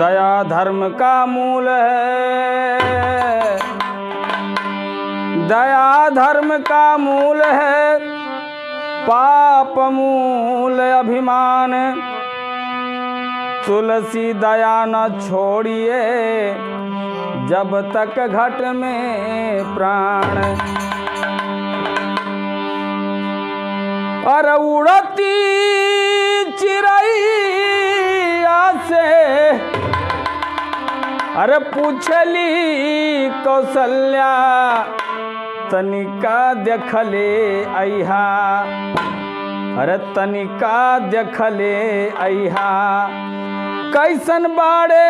दया धर्म का मूल है, दया धर्म का मूल है, पाप मूल अभिमान। तुलसी दया न छोड़िए, जब तक घट में प्राण। और उड़ती चिड़ैया से अरे पूछली कौशल्या, तनिका देखले अइहा, अरे तनिका देखले अइहा, कैसन बाड़े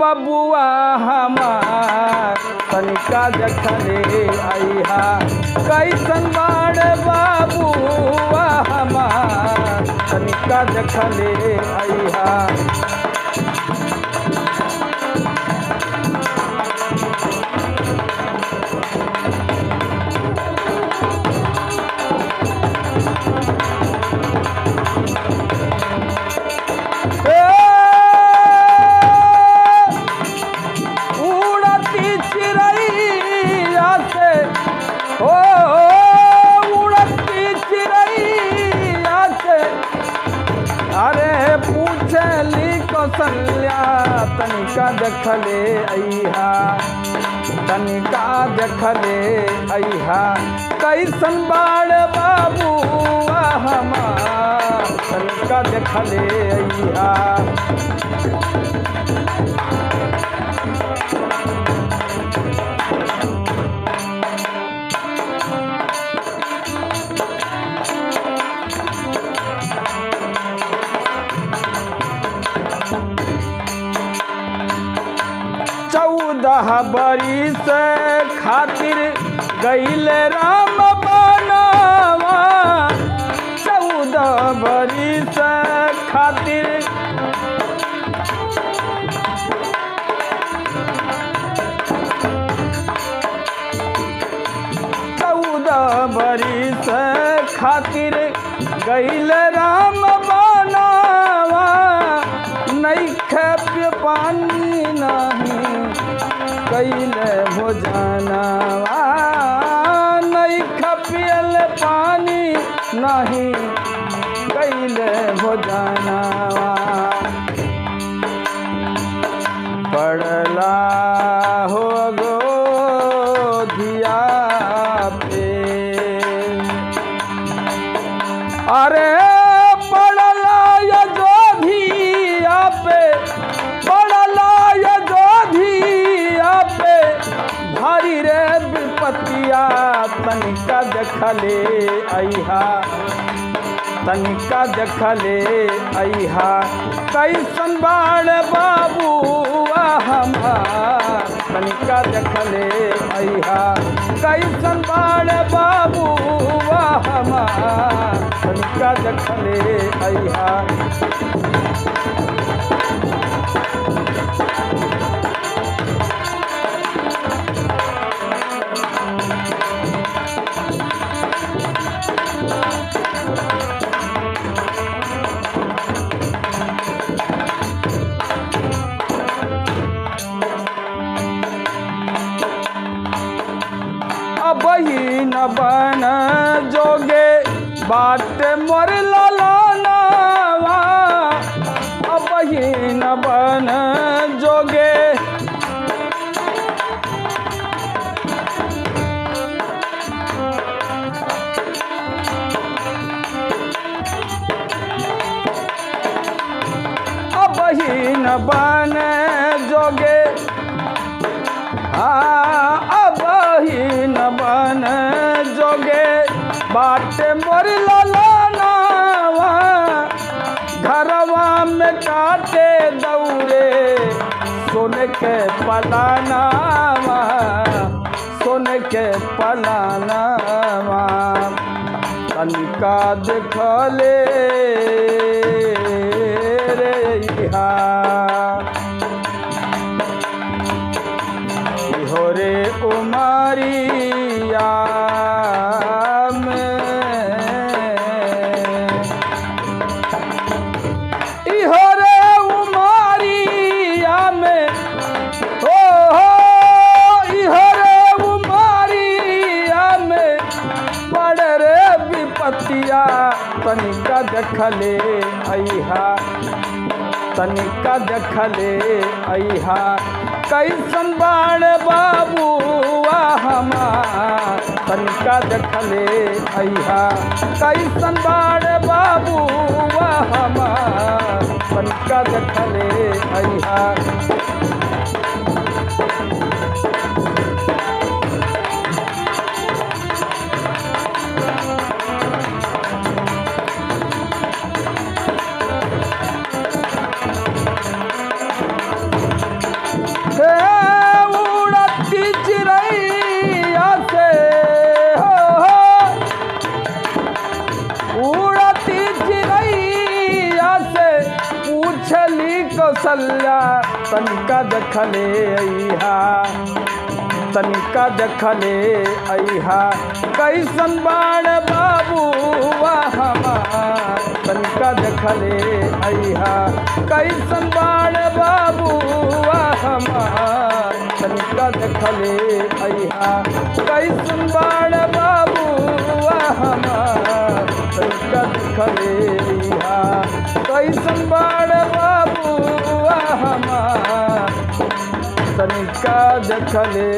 बबुआ हमार, तनिका देखले अइहा, कैसन बाड़े बबुआ हमार, तनिका देखले अइहा। कौशल्या तनिका देखले अइहा, तनिका देखले अइहा, कैसन बाड़ बाबुआ हमार, तनिका देखले अइहा। चौदह बरिस खातिर गइल राम बनवा, 14 बरिस खातिर, 14 बरिस खातिर गइल राम बनवा, नइखे पानी नहीं कैले भोजनवा, नइखे पियल पानी नहीं कैले भोजनवा, पड़ला हो गो धिया पे, अरे पड़ला ये जो धिया पे, पड़ला ये जो धिया पे, भारी रे विपतिया, तनिका देखले अइहा, तनिका देखले अइहा, कैसन बाड़ बाबुआ हमार, तनिका देखले अइहा, कैसन बाड़ बाबुआ हमार, तनिका देखले अइहा। बही न बन जोगे बाट मोर ललनवा, बही न बन जोगे, बही न बन जोगे, बही न बन जोगे बाट मोर ललनवा, घरवा में काटे दौरे सोने के पलानवा, सोने के पलानवा, तनिका देखले रे इहा, इहो रे उमरिया में, इहो रे उमरिया तनिका देखले अइहा तनिका देखले अइहा कैसन बाण बाबुआ हमार तनिका देखले अइहा कैसन बाण बाबुआ हमार तनिका देखले अइहा उड़ती चिड़ैया से उड़ती चिड़ैया से पूछली कौशल्या तनिका देखले अइहा तनिका देखले अइहा कैसन बाण बाबुआ हमार तनिका देखले अइहा कैसन बाण बाबुआ हमार तनिका देखले अइहा कैसन बाण बाबुआ हमार तनिका देखले अइहा कैसन बाण बाबुआ हमार तनिका देखले